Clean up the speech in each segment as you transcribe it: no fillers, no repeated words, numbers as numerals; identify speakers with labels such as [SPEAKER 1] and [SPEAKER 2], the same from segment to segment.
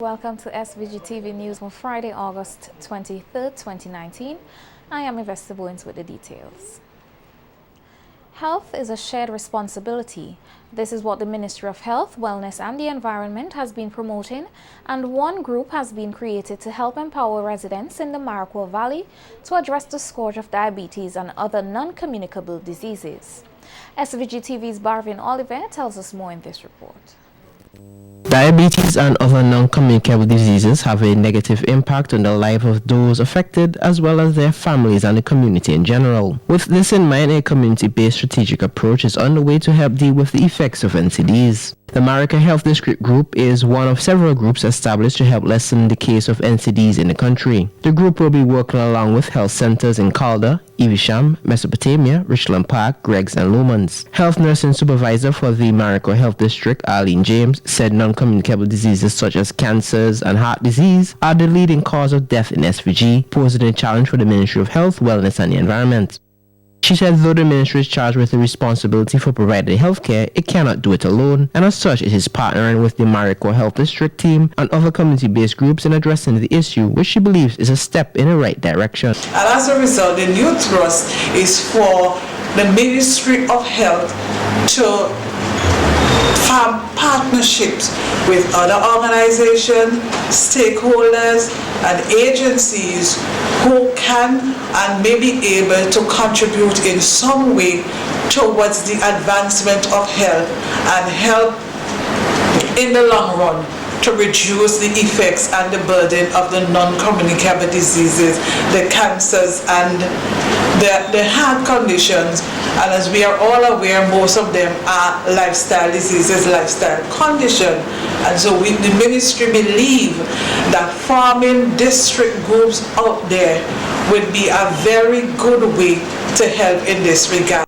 [SPEAKER 1] welcome to SVG TV News on Friday, August 23rd, 2019. I am Investor Bowens with the details. Health is a shared responsibility. This is what the Ministry of Health, Wellness and the Environment has been promoting, and one group has been created to help empower residents in the Maracaibo Valley to address the scourge of diabetes and other non-communicable diseases. SVG TV's Barvin Oliver tells us more in this report.
[SPEAKER 2] Diabetes and other non-communicable diseases have a negative impact on the life of those affected as well as their families and the community in general. With this in mind, a community-based strategic approach is underway to help deal with the effects of NCDs. The Maracaibo Health District Group is one of several groups established to help lessen the case of NCDs in the country. The group will be working along with health centers in Calder, Evesham, Mesopotamia, Richland Park, Greggs and Lomans. Health Nursing Supervisor for the Maracaibo Health District, Arlene James, said non-communicable diseases such as cancers and heart disease are the leading cause of death in SVG, posing a challenge for the Ministry of Health, Wellness and the Environment. She said though the ministry is charged with the responsibility for providing health care, it cannot do it alone, and as such it is partnering with the Maracaibo Health District team and other community-based groups in addressing the issue, which she believes is a step in the right direction.
[SPEAKER 3] And as a result, the new thrust is for the Ministry of Health to form partnerships with other organizations, stakeholders, and agencies who can and may be able to contribute in some way towards the advancement of health and help in the long run to reduce the effects and the burden of the non-communicable diseases, the cancers and the heart conditions. And as we are all aware, most of them are lifestyle diseases, lifestyle conditions. And so the ministry believe that forming district groups out there would be a very good way to help in this regard.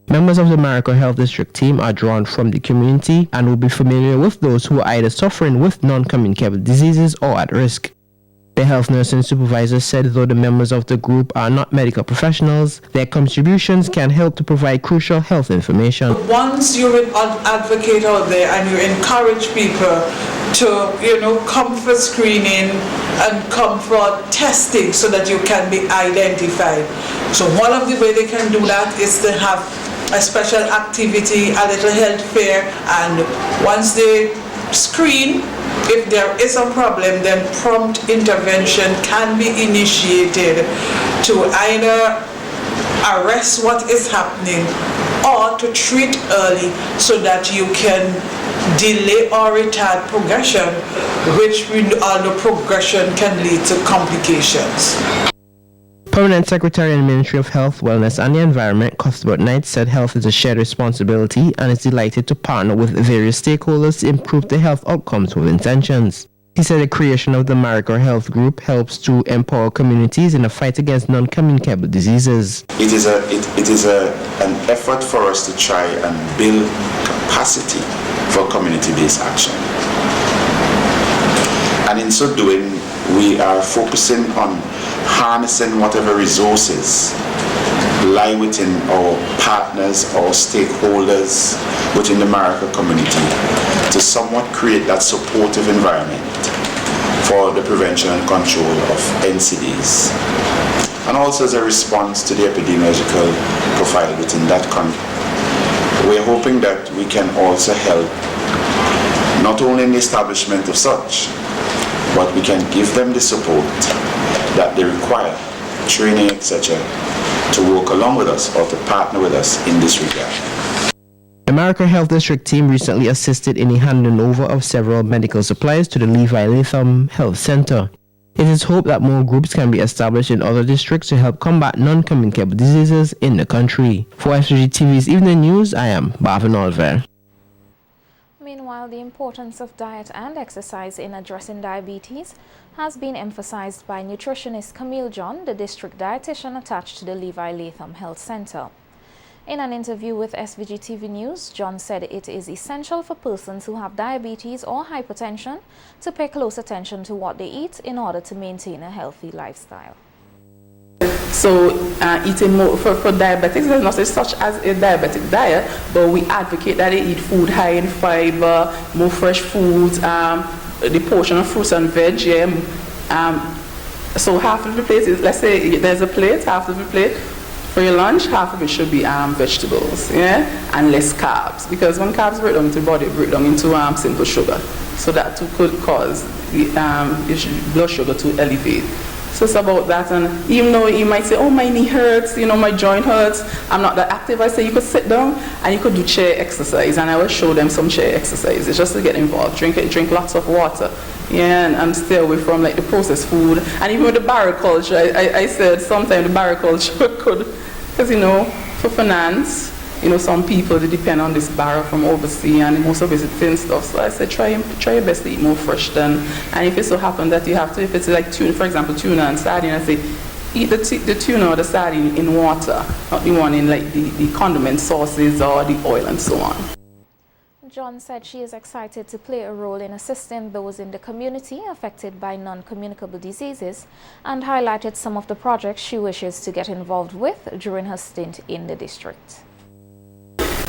[SPEAKER 2] Members of the Maracaibo Health District team are drawn from the community and will be familiar with those who are either suffering with non-communicable diseases or at risk. The health nursing supervisor said though the members of the group are not medical professionals, their contributions can help to provide crucial health information.
[SPEAKER 3] Once you're an advocate out there and you encourage people to, come for screening and come for testing so that you can be identified. So one of the ways they can do that is to have a special activity, a little health fair, and once they screen, if there is a problem, then prompt intervention can be initiated to either arrest what is happening or to treat early so that you can delay or retard progression, which the progression can lead to complications.
[SPEAKER 2] Permanent Secretary in the Ministry of Health, Wellness and the Environment, Cuthbert Knight, said health is a shared responsibility and is delighted to partner with various stakeholders to improve the health outcomes with intentions. He said the creation of the Maracaibo Health Group helps to empower communities in the fight against non-communicable diseases.
[SPEAKER 4] It is an effort for us to try and build capacity for community-based action. And in so doing, we are focusing on harnessing whatever resources lie within our partners or stakeholders within the Maracaibo community to somewhat create that supportive environment for the prevention and control of NCDs, and also as a response to the epidemiological profile within that country. We're hoping that we can also help not only in the establishment of such, but we can give them the support that they require, training, etc., to work along with us or to partner with us in this regard.
[SPEAKER 2] The Maracaibo Health District team recently assisted in the handing over of several medical supplies to the Levi Latham Health Center. It is hoped that more groups can be established in other districts to help combat non-communicable diseases in the country. For SVG TV's Evening News, I am Barvin Oliver.
[SPEAKER 1] Meanwhile, the importance of diet and exercise in addressing diabetes has been emphasized by nutritionist Camille John, the district dietitian attached to the Levi Latham Health Center. In an interview with SVG TV News, John said it is essential for persons who have diabetes or hypertension to pay close attention to what they eat in order to maintain a healthy lifestyle.
[SPEAKER 5] So eating more for diabetics, there's not such as a diabetic diet, but we advocate that they eat food high in fiber, more fresh foods, the portion of fruits and veg, so half of the plate is, let's say there's a plate, half of the plate for your lunch, half of it should be vegetables, and less carbs, because when carbs break down into the body, it break down into simple sugar, so that too could cause the blood sugar to elevate. So it's about that. And even though you might say, oh, my knee hurts, my joint hurts, I'm not that active, I say you could sit down and you could do chair exercise, and I will show them some chair exercises just to get involved. Drink lots of water, and stay away from like the processed food. And even with the barrel culture, I said sometimes the barrel culture could, because for finance, some people, they depend on this barrel from overseas and most of it's thin stuff. So I said, try your best to eat more fresh then. And if it so happens that you have to, if it's like tuna, for example, tuna and sardine, I say, eat the tuna or the sardine in water, not the one in like the condiment sauces or the oil and so on.
[SPEAKER 1] John said she is excited to play a role in assisting those in the community affected by non-communicable diseases, and highlighted some of the projects she wishes to get involved with during her stint in the district.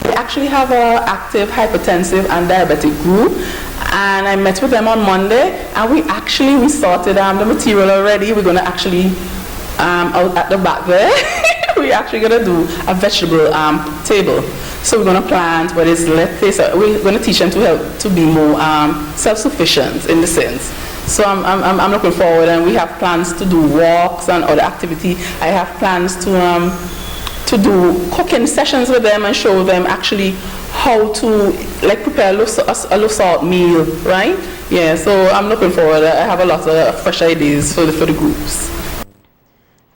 [SPEAKER 5] We actually have an active hypertensive and diabetic group, and I met with them on Monday, and we started the material already. We're going to actually, out at the back there, we're actually going to do a vegetable table. So we're going to plant what is left. So we're going to teach them to help to be more self-sufficient in the sense. So I'm looking forward, and we have plans to do walks and other activity. I have plans to do cooking sessions with them and show them actually how to prepare a low salt meal, right? Yeah, so I'm looking forward. I have a lot of fresh ideas for the groups.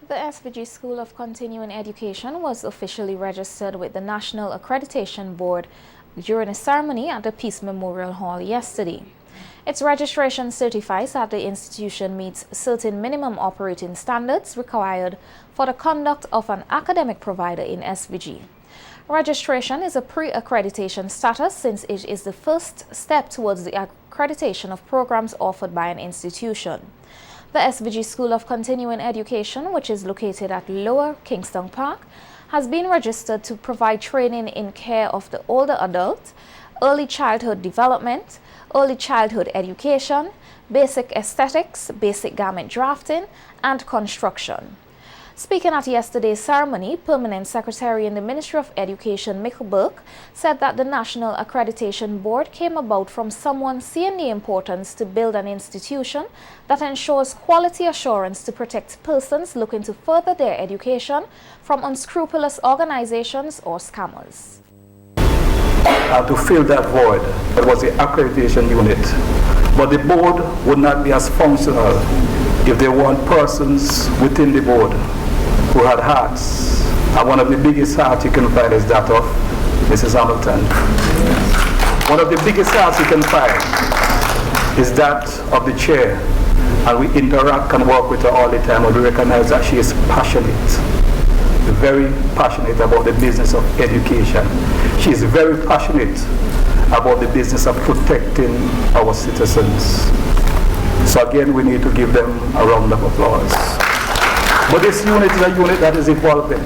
[SPEAKER 1] The SVG School of Continuing Education was officially registered with the National Accreditation Board during a ceremony at the Peace Memorial Hall yesterday. Its registration certifies that the institution meets certain minimum operating standards required for the conduct of an academic provider in SVG. Registration is a pre-accreditation status since it is the first step towards the accreditation of programs offered by an institution. The SVG School of Continuing Education, which is located at Lower Kingston Park, has been registered to provide training in care of the older adult, early childhood development, early childhood education, basic aesthetics, basic garment drafting, and construction. Speaking at yesterday's ceremony, Permanent Secretary in the Ministry of Education, Michael Burke, said that the National Accreditation Board came about from someone seeing the importance to build an institution that ensures quality assurance to protect persons looking to further their education from unscrupulous organizations or scammers.
[SPEAKER 6] To fill that void, there was the accreditation unit. But the board would not be as functional if there weren't persons within the board who had hearts. And one of the biggest hearts you can find is that of Mrs. Hamilton. One of the biggest hearts you can find is that of the chair. And we interact and work with her all the time, and we recognize that she is passionate. Very passionate about the business of education. She is very passionate about the business of protecting our citizens. So again, we need to give them a round of applause. But this unit is a unit that is evolving.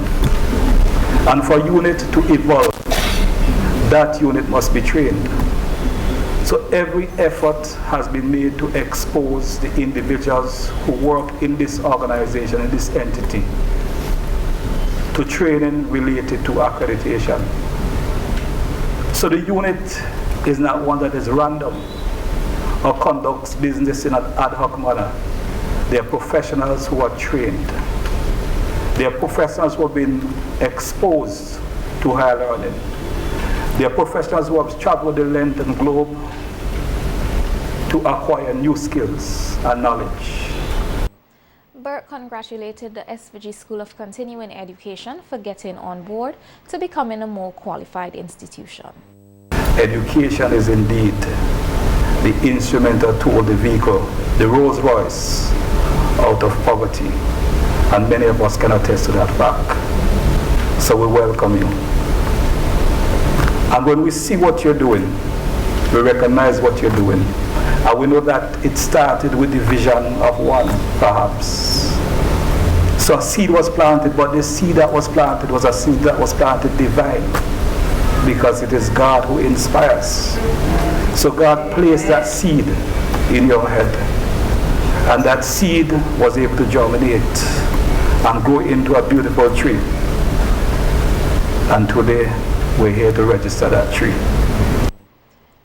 [SPEAKER 6] And for a unit to evolve, that unit must be trained. So every effort has been made to expose the individuals who work in this organization, in this entity, to training related to accreditation. So the unit is not one that is random or conducts business in an ad hoc manner. They are professionals who are trained. They are professionals who have been exposed to higher learning. They are professionals who have traveled the length and globe to acquire new skills and knowledge.
[SPEAKER 1] Burke congratulated the SVG School of Continuing Education for getting on board to becoming a more qualified institution.
[SPEAKER 6] Education is indeed the instrumental tool, the vehicle, the Rolls Royce out of poverty. And many of us can attest to that fact. So we welcome you. And when we see what you're doing, we recognize what you're doing. And we know that it started with the vision of one, perhaps. So a seed was planted, but the seed that was planted was a seed that was planted divine, because it is God who inspires. So God placed that seed in your head. And that seed was able to germinate and grow into a beautiful tree. And today, we're here to register that tree.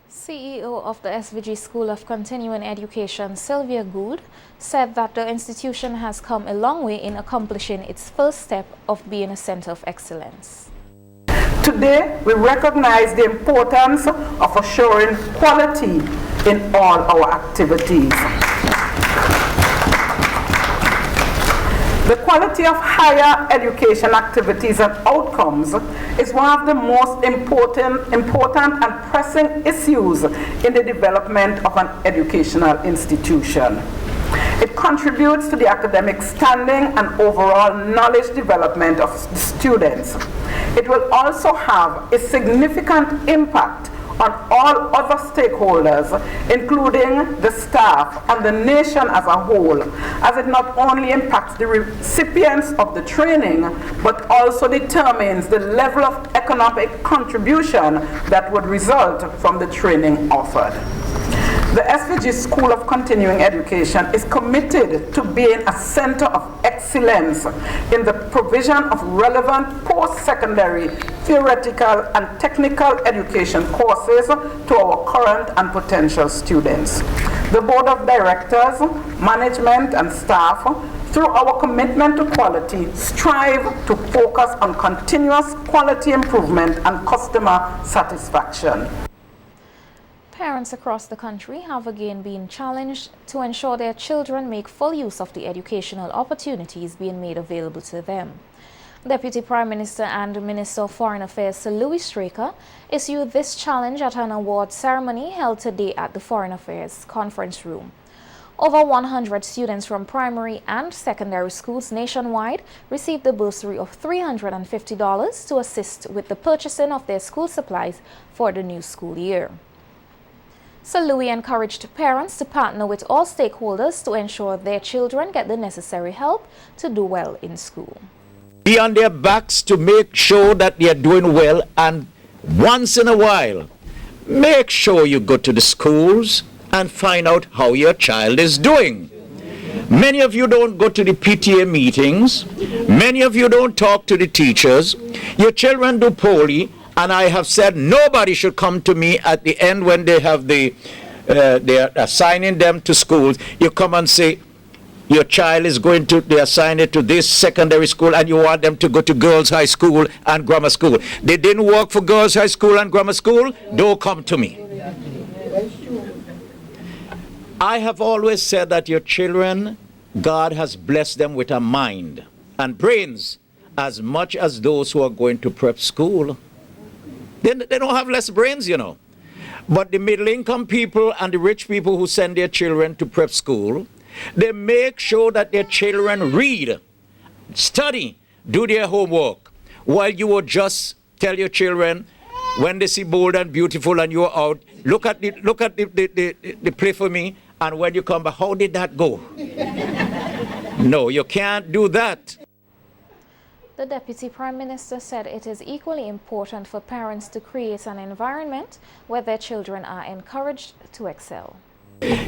[SPEAKER 1] CEO of the SVG School of Continuing Education, Sylvia Gould, said that the institution has come a long way in accomplishing its first step of being a center of excellence.
[SPEAKER 7] Today, we recognize the importance of assuring quality in all our activities. The quality of higher education activities and outcomes is one of the most important and pressing issues in the development of an educational institution. It contributes to the academic standing and overall knowledge development of students. It will also have a significant impact on all other stakeholders, including the staff and the nation as a whole, as it not only impacts the recipients of the training, but also determines the level of economic contribution that would result from the training offered. The SVG School of Continuing Education is committed to being a center of excellence in the provision of relevant post-secondary, theoretical and technical education courses to our current and potential students. The Board of Directors, management and staff, through our commitment to quality, strive to focus on continuous quality improvement and customer satisfaction.
[SPEAKER 1] Parents across the country have again been challenged to ensure their children make full use of the educational opportunities being made available to them. Deputy Prime Minister and Minister of Foreign Affairs Sir Louis Straker issued this challenge at an award ceremony held today at the Foreign Affairs Conference Room. Over 100 students from primary and secondary schools nationwide received a bursary of $350 to assist with the purchasing of their school supplies for the new school year. Sir Louis encouraged parents to partner with all stakeholders to ensure their children get the necessary help to do well in school.
[SPEAKER 8] Be on their backs to make sure that they are doing well, and once in a while, make sure you go to the schools and find out how your child is doing. Many of you don't go to the PTA meetings. Many of you don't talk to the teachers. Your children do poorly. And I have said nobody should come to me at the end when they have they are assigning them to schools. You come and say, your child is going to, they assign it to this secondary school and you want them to go to girls' high school and grammar school. They didn't work for girls' high school and grammar school, don't come to me. I have always said that your children, God has blessed them with a mind and brains as much as those who are going to prep school. They don't have less brains, you know. But the middle-income people and the rich people who send their children to prep school, they make sure that their children read, study, do their homework, while you will just tell your children, when they see bold and beautiful and you're out, look at the play for me, and when you come back, how did that go? No, you can't do that.
[SPEAKER 1] The Deputy Prime Minister said it is equally important for parents to create an environment where their children are encouraged to excel.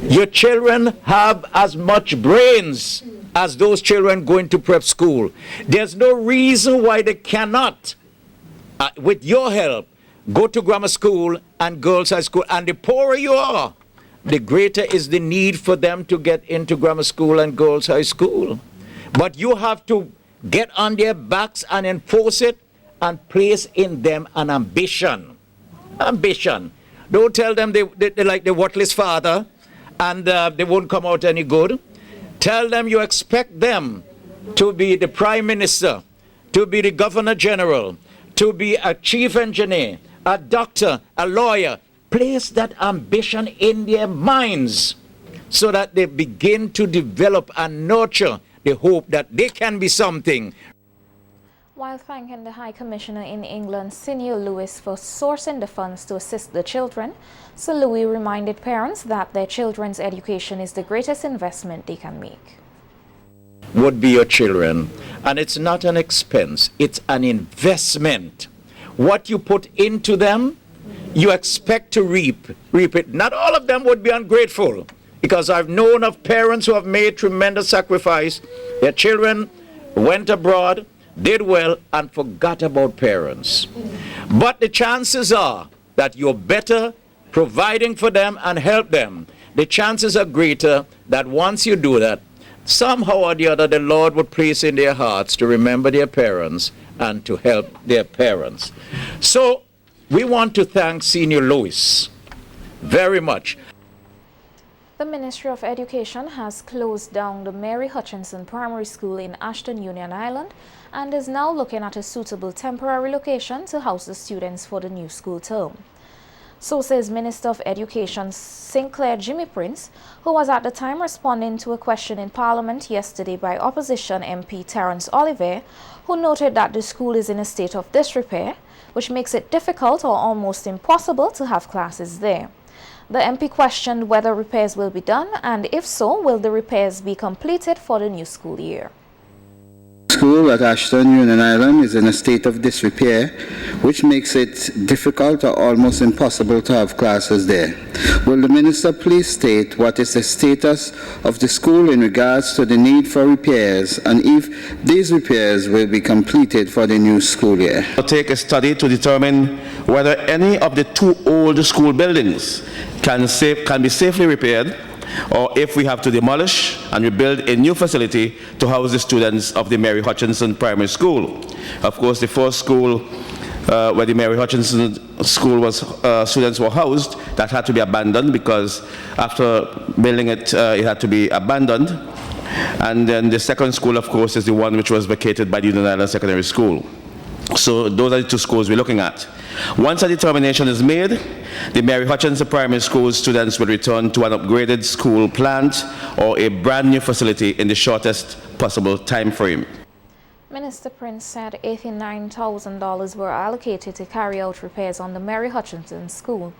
[SPEAKER 8] Your children have as much brains as those children going to prep school. There's no reason why they cannot, with your help, go to grammar school and girls' high school. And the poorer you are, the greater is the need for them to get into grammar school and girls' high school. But you have to get on their backs and enforce it and place in them an ambition. Ambition. Don't tell them they're like the worthless father and they won't come out any good. Tell them you expect them to be the Prime Minister, to be the Governor General, to be a chief engineer, a doctor, a lawyer. Place that ambition in their minds so that they begin to develop and nurture the hope that they can be something.
[SPEAKER 1] While thanking the High Commissioner in England, Senior Lewis, for sourcing the funds to assist the children, Sir Louis reminded parents that their children's education is the greatest investment they can make.
[SPEAKER 8] Would be your children, and it's not an expense, it's an investment. What you put into them, you expect to reap it. Not all of them would be ungrateful. because I've known of parents who have made tremendous sacrifice. Their children went abroad, did well, and forgot about parents. But the chances are that you're better providing for them and help them. The chances are greater that once you do that, somehow or the other, the Lord would place in their hearts to remember their parents and to help their parents. So we want to thank Senior Lois very much.
[SPEAKER 1] The Ministry of Education has closed down the Mary Hutchinson Primary School in Ashton, Union Island, and is now looking at a suitable temporary location to house the students for the new school term. So says Minister of Education Sinclair Jimmy Prince, who was at the time responding to a question in Parliament yesterday by opposition MP Terence Oliver, who noted that the school is in a state of disrepair, which makes it difficult or almost impossible to have classes there. The MP questioned whether repairs will be done, and if so, will the repairs be completed for the new school year.
[SPEAKER 9] School at Ashton, Union Island is in a state of disrepair, which makes it difficult or almost impossible to have classes there. Will the Minister please state what is the status of the school in regards to the need for repairs, and if these repairs will be completed for the new school year?
[SPEAKER 10] We'll take a study to determine whether any of the two old school buildings can be safely repaired, or if we have to demolish and rebuild a new facility to house the students of the Mary Hutchinson Primary School. Of course, the first school where the Mary Hutchinson School was, students were housed, that had to be abandoned because after building it, it had to be abandoned. And then the second school, of course, is the one which was vacated by the Union Island Secondary School. So those are the two schools we're looking at. Once a determination is made, the Mary Hutchinson Primary School students will return to an upgraded school plant or a brand new facility in the shortest possible time frame.
[SPEAKER 1] Minister Prince said $89,000 were allocated to carry out repairs on the Mary Hutchinson School.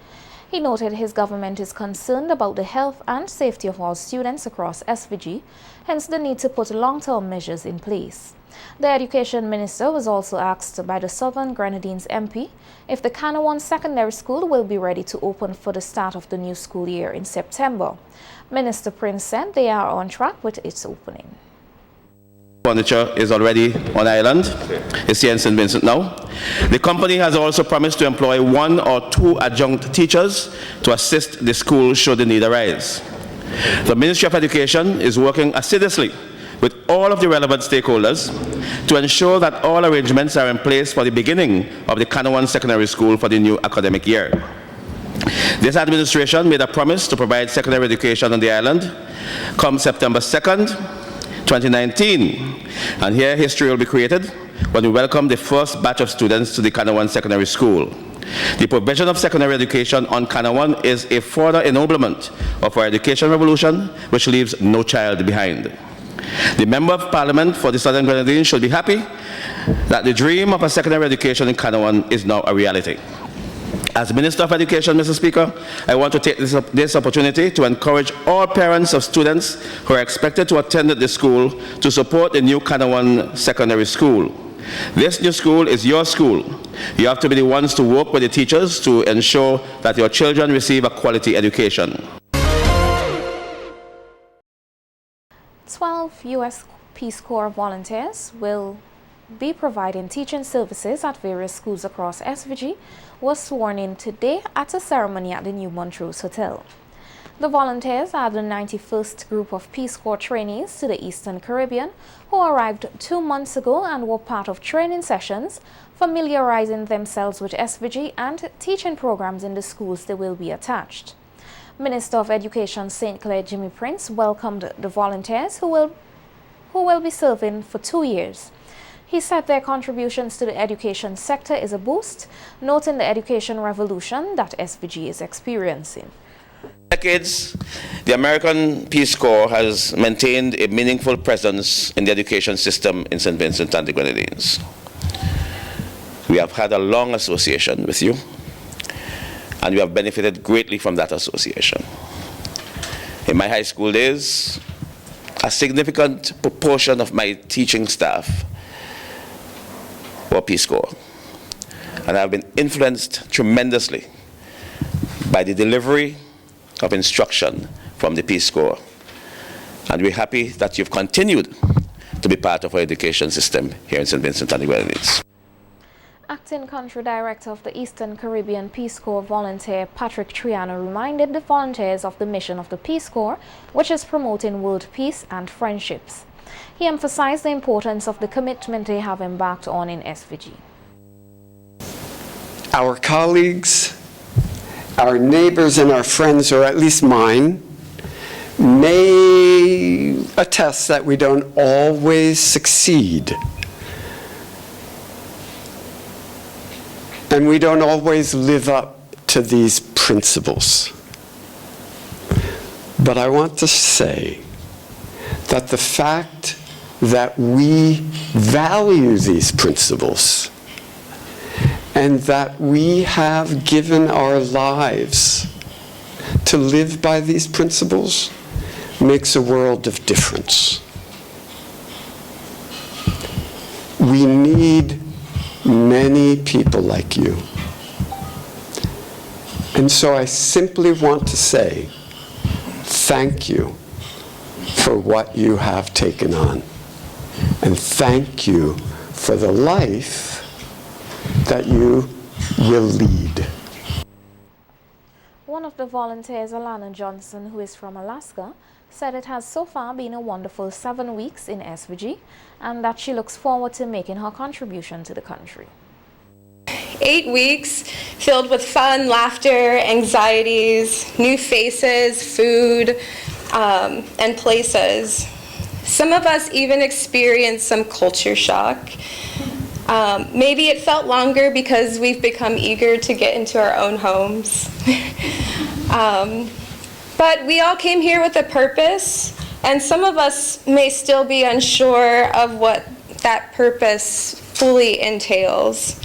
[SPEAKER 1] He noted his government is concerned about the health and safety of all students across SVG, hence the need to put long-term measures in place. The Education Minister was also asked by the Southern Grenadines MP if the Kanawan Secondary School will be ready to open for the start of the new school year in September. Minister Prince said they are on track with its opening.
[SPEAKER 10] Furniture is already on island. It's here in St. Vincent now. The company has also promised to employ 1 or 2 adjunct teachers to assist the school should the need arise. The Ministry of Education is working assiduously with all of the relevant stakeholders to ensure that all arrangements are in place for the beginning of the Kanawan Secondary School for the new academic year. This administration made a promise to provide secondary education on the island come September 2nd, 2019, and here history will be created when we welcome the first batch of students to the Kanawan Secondary School. The provision of secondary education on Kanawan is a further ennoblement of our education revolution, which leaves no child behind. The Member of Parliament for the Southern Grenadines should be happy that the dream of a secondary education in Kanawan is now a reality. As Minister of Education, Mr. Speaker, I want to take this opportunity to encourage all parents of students who are expected to attend the school to support the new Kanawan Secondary School. This new school is your school. You have to be the ones to work with the teachers to ensure that your children receive a quality education.
[SPEAKER 1] 12 U.S. Peace Corps volunteers will be providing teaching services at various schools across SVG was sworn in today at a ceremony at the New Montrose Hotel. The volunteers are the 91st group of Peace Corps trainees to the Eastern Caribbean who arrived 2 months ago and were part of training sessions, familiarizing themselves with SVG and teaching programs in the schools they will be attached. Minister of Education St. Clair Jimmy Prince welcomed the volunteers who will be serving for 2 years. He said their contributions to the education sector is a boost, noting the education revolution that SVG is experiencing.
[SPEAKER 10] Decades, the American Peace Corps has maintained a meaningful presence in the education system in St. Vincent and the Grenadines. We have had a long association with you, and we have benefited greatly from that association. In my high school days, a significant proportion of my teaching staff were Peace Corps, and I've been influenced tremendously by the delivery of instruction from the Peace Corps. And we're happy that you've continued to be part of our education system here in St. Vincent and the Grenadines.
[SPEAKER 1] Acting Country Director of the Eastern Caribbean Peace Corps volunteer Patrick Triano reminded the volunteers of the mission of the Peace Corps, which is promoting world peace and friendships. He emphasized the importance of the commitment they have embarked on in SVG.
[SPEAKER 11] Our colleagues, our neighbors and our friends, or at least mine, may attest that we don't always succeed. And we don't always live up to these principles. But I want to say that the fact that we value these principles and that we have given our lives to live by these principles makes a world of difference. We need many people like you. And so I simply want to say thank you for what you have taken on. And thank you for the life that you will lead.
[SPEAKER 1] One of the volunteers, Alana Johnson, who is from Alaska, said it has so far been a wonderful 7 weeks in SVG and that she looks forward to making her contribution to the country.
[SPEAKER 12] 8 weeks filled with fun, laughter, anxieties, new faces, food, and places. Some of us even experienced some culture shock. Maybe it felt longer because we've become eager to get into our own homes. But we all came here with a purpose, and some of us may still be unsure of what that purpose fully entails.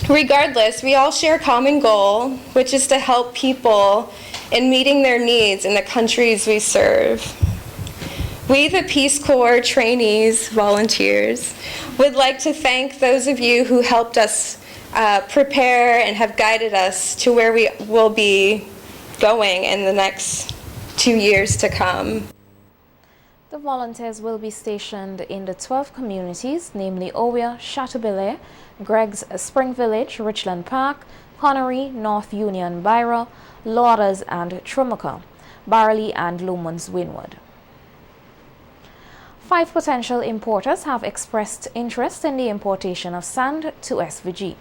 [SPEAKER 12] Regardless, we all share a common goal, which is to help people in meeting their needs in the countries we serve. We, the Peace Corps trainees, volunteers, would like to thank those of you who helped us prepare and have guided us to where we will be going in the next 2 years to come.
[SPEAKER 1] The volunteers will be stationed in the 12 communities, namely Oya, Chateaubelair, Greg's Spring Village, Richland Park, Connery, North Union, Byra, Lauders and Trumaca, Barley and Lomond's Wynwood. 5 potential importers have expressed interest in the importation of sand to SVG.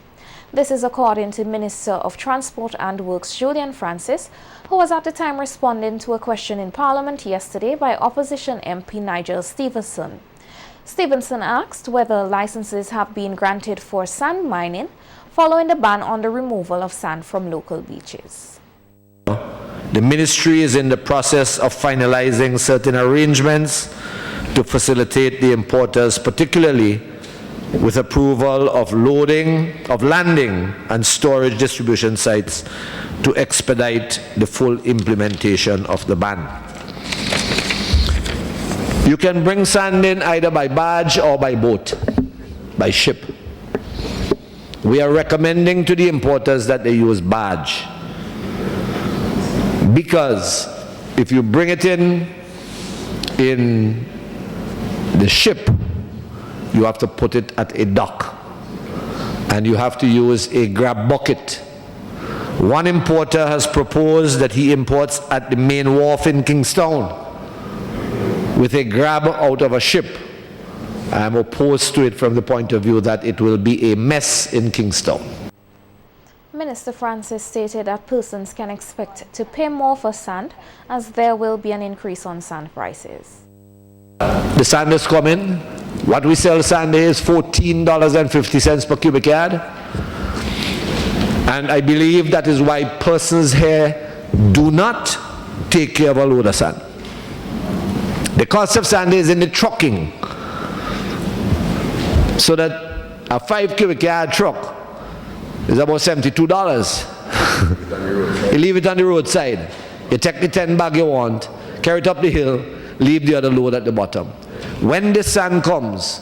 [SPEAKER 1] This is according to Minister of Transport and Works Julian Francis, who was at the time responding to a question in Parliament yesterday by opposition MP Nigel Stevenson. Stevenson asked whether licenses have been granted for sand mining following the ban on the removal of sand from local beaches.
[SPEAKER 13] The ministry is in the process of finalizing certain arrangements to facilitate the importers, particularly with approval of loading, of landing and storage distribution sites to expedite the full implementation of the ban. You can bring sand in either by barge or by boat, by ship. We are recommending to the importers that they use barge, because if you bring it in the ship, you have to put it at a dock and you have to use a grab bucket. One importer has proposed that he imports at the main wharf in Kingstown with a grab out of a ship. I am opposed to it from the point of view that it will be a mess in Kingstown.
[SPEAKER 1] Minister Francis stated that persons can expect to pay more for sand as there will be an increase on sand prices.
[SPEAKER 13] The sand is coming. What we sell sand is $14.50 per cubic yard. And I believe that is why persons here do not take care of a load of sand. The cost of sand is in the trucking. So that a 5 cubic yard truck is about $72. You leave it on the roadside. You take the 10 bag you want, carry it up the hill, leave the other load at the bottom. When the sand comes,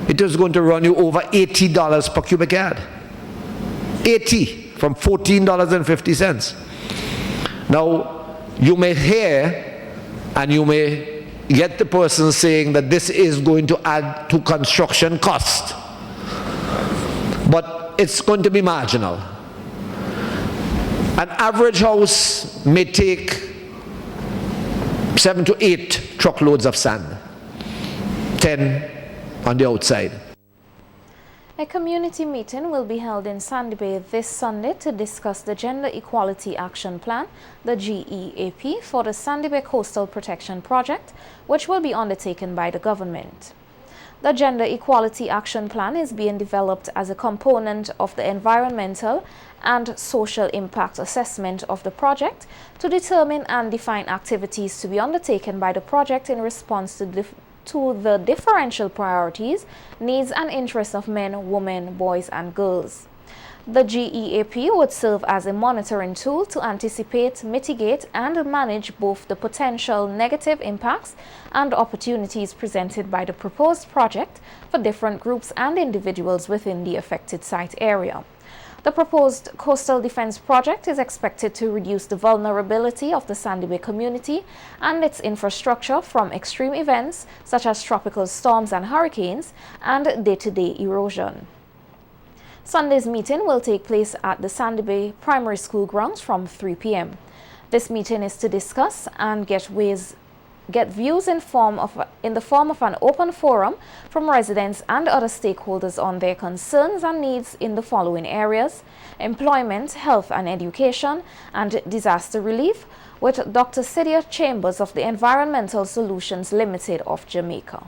[SPEAKER 13] it is going to run you over $80 per cubic yard. 80 from $14.50. Now, you may hear and you may get the person saying that this is going to add to construction cost, but it's going to be marginal. An average house may take 7 to 8 truckloads of sand, 10 on the outside.
[SPEAKER 1] A community meeting will be held in Sandy Bay this Sunday to discuss the Gender Equality Action Plan, the GEAP, for the Sandy Bay Coastal Protection Project, which will be undertaken by the government. The Gender Equality Action Plan is being developed as a component of the environmental and social impact assessment of the project to determine and define activities to be undertaken by the project in response to the differential priorities, needs and interests of men, women, boys and girls. The GEAP would serve as a monitoring tool to anticipate, mitigate and manage both the potential negative impacts and opportunities presented by the proposed project for different groups and individuals within the affected site area. The proposed coastal defense project is expected to reduce the vulnerability of the Sandy Bay community and its infrastructure from extreme events such as tropical storms and hurricanes and day-to-day erosion. Sunday's meeting will take place at the Sandy Bay Primary School grounds from 3 p.m. This meeting is to discuss and get views in the form of an open forum from residents and other stakeholders on their concerns and needs in the following areas: employment, health and education, and disaster relief, with Dr. Cydia Chambers of the Environmental Solutions Limited of Jamaica.